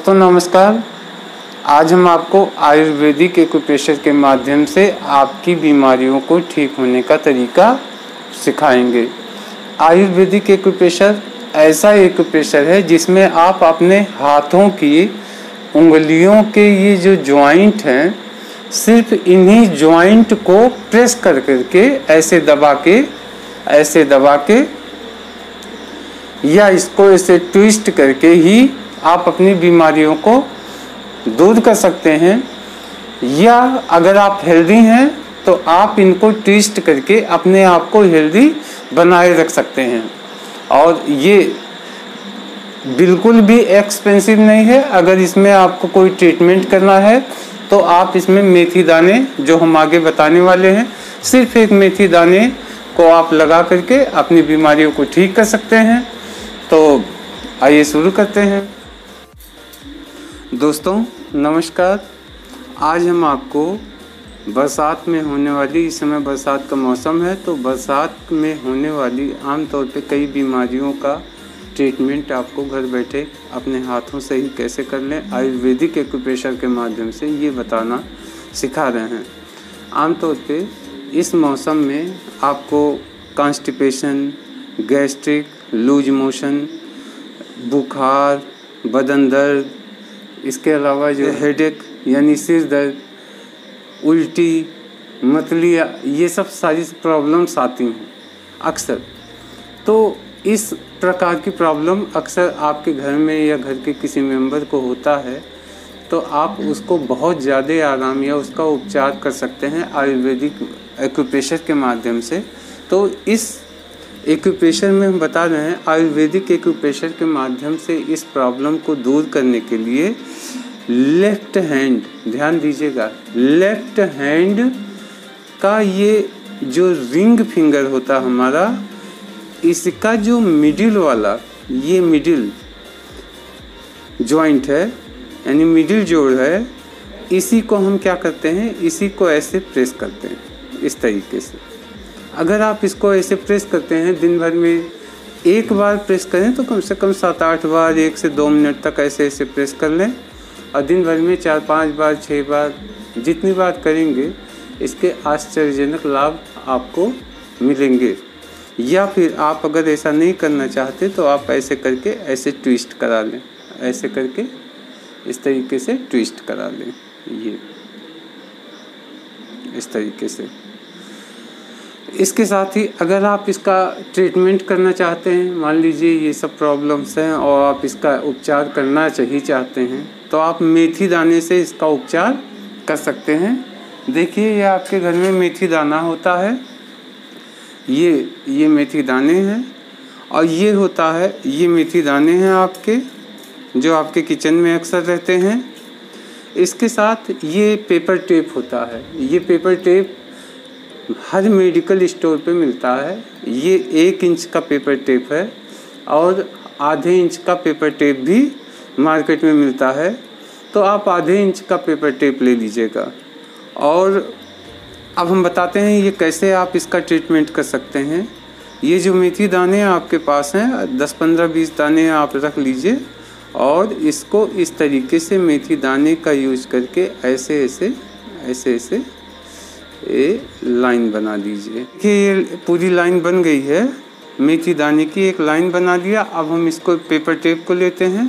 दोस्तों नमस्कार। आज हम आपको आयुर्वेदिक एक्यूप्रेशर के माध्यम से आपकी बीमारियों को ठीक होने का तरीका सिखाएंगे। आयुर्वेदिक एक्यूप्रेशर ऐसा एक्यूप्रेशर है जिसमें आप अपने हाथों की उंगलियों के ये जो जॉइंट हैं, सिर्फ इन्हीं जॉइंट को प्रेस कर करके ऐसे दबा के या इसको ऐसे ट्विस्ट करके ही आप अपनी बीमारियों को दूर कर सकते हैं। या अगर आप हेल्दी हैं तो आप इनको ट्विस्ट करके अपने आप को हेल्दी बनाए रख सकते हैं। और ये बिल्कुल भी एक्सपेंसिव नहीं है। अगर इसमें आपको कोई ट्रीटमेंट करना है तो आप इसमें मेथी दाने, जो हम आगे बताने वाले हैं, सिर्फ एक मेथी दाने को आप लगा करके अपनी बीमारियों को ठीक कर सकते हैं। तो आइए शुरू करते हैं। दोस्तों नमस्कार। आज हम आपको बरसात में होने वाली, इस समय बरसात का मौसम है, तो बरसात में होने वाली आमतौर पे कई बीमारियों का ट्रीटमेंट आपको घर बैठे अपने हाथों से ही कैसे कर लें, आयुर्वेदिक एक्यूप्रेशर के माध्यम से ये बताना सिखा रहे हैं। आमतौर पे इस मौसम में आपको कॉन्स्टिपेशन, गैस्ट्रिक, लूज मोशन, बुखार, बदन दर्द, इसके अलावा जो हेडेक यानी सिर दर्द, उल्टी, मतलियाँ, ये सब सारी प्रॉब्लम्स आती हैं अक्सर। तो इस प्रकार की प्रॉब्लम अक्सर आपके घर में या घर के किसी मेंबर को होता है, तो आप उसको बहुत ज़्यादा आराम या उसका उपचार कर सकते हैं आयुर्वेदिक एक्यूप्रेशर के माध्यम से। तो इस एक्यूप्रेशर में हम बता रहे हैं, आयुर्वेदिक एक्यूप्रेशर के माध्यम से इस प्रॉब्लम को दूर करने के लिए लेफ्ट हैंड, ध्यान दीजिएगा, लेफ्ट हैंड का ये जो रिंग फिंगर होता हमारा, इसका जो मिडिल वाला, ये मिडिल जॉइंट है यानी मिडिल जोड़ है, इसी को हम क्या करते हैं, इसी को ऐसे प्रेस करते हैं इस तरीके से। अगर आप इसको ऐसे प्रेस करते हैं, दिन भर में एक बार प्रेस करें तो कम से कम 7-8 बार 1 से 2 मिनट तक ऐसे ऐसे प्रेस कर लें, और दिन भर में 4-5 बार 6 बार जितनी बार करेंगे, इसके आश्चर्यजनक लाभ आपको मिलेंगे। या फिर आप अगर ऐसा नहीं करना चाहते तो आप ऐसे करके ऐसे ट्विस्ट करा लें, ऐसे करके इस तरीके से ट्विस्ट करा लें, ये इस तरीके से। इसके साथ ही अगर आप इसका ट्रीटमेंट करना चाहते हैं, मान लीजिए ये सब प्रॉब्लम्स हैं और आप इसका उपचार करना चाहते हैं, तो आप मेथी दाने से इसका उपचार कर सकते हैं। देखिए ये आपके घर में मेथी दाना होता है, ये मेथी दाने हैं, और ये होता है, ये मेथी दाने हैं आपके, जो आपके किचन में अक्सर रहते हैं। इसके साथ ये पेपर टेप होता है। ये पेपर टेप हर मेडिकल स्टोर पे मिलता है। ये 1 इंच का पेपर टेप है और आधे इंच का पेपर टेप भी मार्केट में मिलता है। तो आप आधे इंच का पेपर टेप ले लीजिएगा। और अब हम बताते हैं ये कैसे आप इसका ट्रीटमेंट कर सकते हैं। ये जो मेथी दाने आपके पास हैं, 10-15-20 दाने आप रख लीजिए, और इसको इस तरीके से मेथी दाने का यूज करके ऐसे ऐसे लाइन बना दीजिए। देखिए ये पूरी लाइन बन गई है, मेथी दाने की एक लाइन बना लिया। अब हम इसको पेपर टेप को लेते हैं,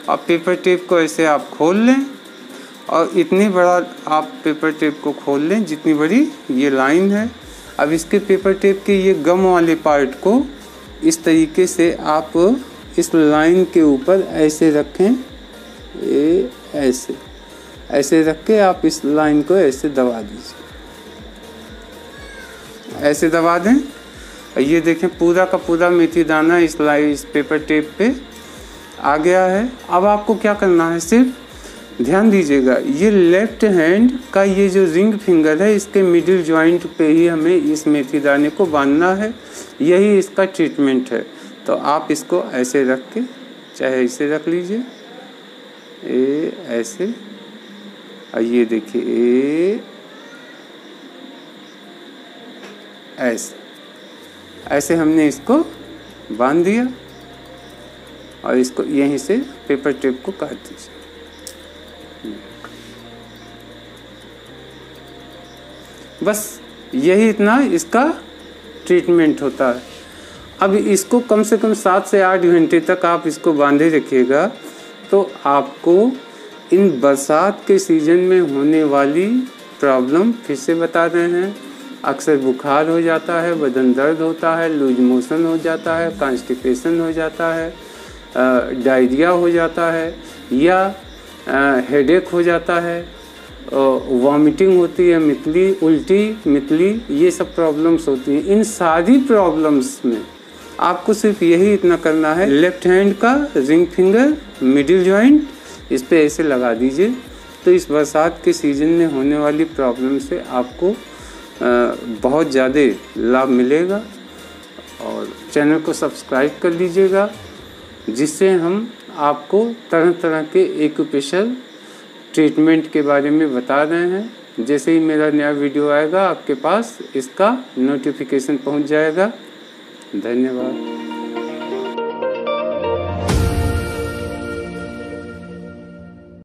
और पेपर टेप को ऐसे आप खोल लें, और इतनी बड़ा आप पेपर टेप को खोल लें जितनी बड़ी ये लाइन है। अब इसके पेपर टेप के ये गम वाले पार्ट को इस तरीके से आप इस लाइन के ऊपर ऐसे रखें, ऐसे रख के आप इस लाइन को ऐसे दबा दीजिए, ऐसे दबा दें। ये देखें पूरा का पूरा मेथी दाना इस पेपर टेप पे आ गया है। अब आपको क्या करना है, सिर्फ ध्यान दीजिएगा, ये लेफ्ट हैंड का ये जो रिंग फिंगर है, इसके मिडिल जॉइंट पे ही हमें इस मेथी दाने को बांधना है। यही इसका ट्रीटमेंट है। तो आप इसको ऐसे रख के, चाहे ऐसे रख लीजिए, ऐसे, और ये देखिए ऐसे हमने इसको बांध दिया, और इसको यहीं से पेपर टेप को काट दीजिए। बस यही इतना इसका ट्रीटमेंट होता है। अब इसको कम से कम 7 से 8 घंटे तक आप इसको बांधे रखिएगा, तो आपको इन बरसात के सीज़न में होने वाली प्रॉब्लम फिर से बता रहे हैं। अक्सर बुखार हो जाता है, बदन दर्द होता है, लूज मोशन हो जाता है, कॉन्स्टिपेशन हो जाता है, डायरिया हो जाता है, या हेडेक हो जाता है, वॉमिटिंग होती है, मितली, ये सब प्रॉब्लम्स होती हैं। इन सारी प्रॉब्लम्स में आपको सिर्फ यही इतना करना है, लेफ्ट हैंड का रिंग फिंगर मिडिल जॉइंट इस पे ऐसे लगा दीजिए, तो इस बरसात के सीज़न में होने वाली प्रॉब्लम से आपको बहुत ज़्यादा लाभ मिलेगा। और चैनल को सब्सक्राइब कर लीजिएगा, जिससे हम आपको तरह तरह के एक्यूप्रेशर ट्रीटमेंट के बारे में बता रहे हैं। जैसे ही मेरा नया वीडियो आएगा आपके पास इसका नोटिफिकेशन पहुंच जाएगा। धन्यवाद।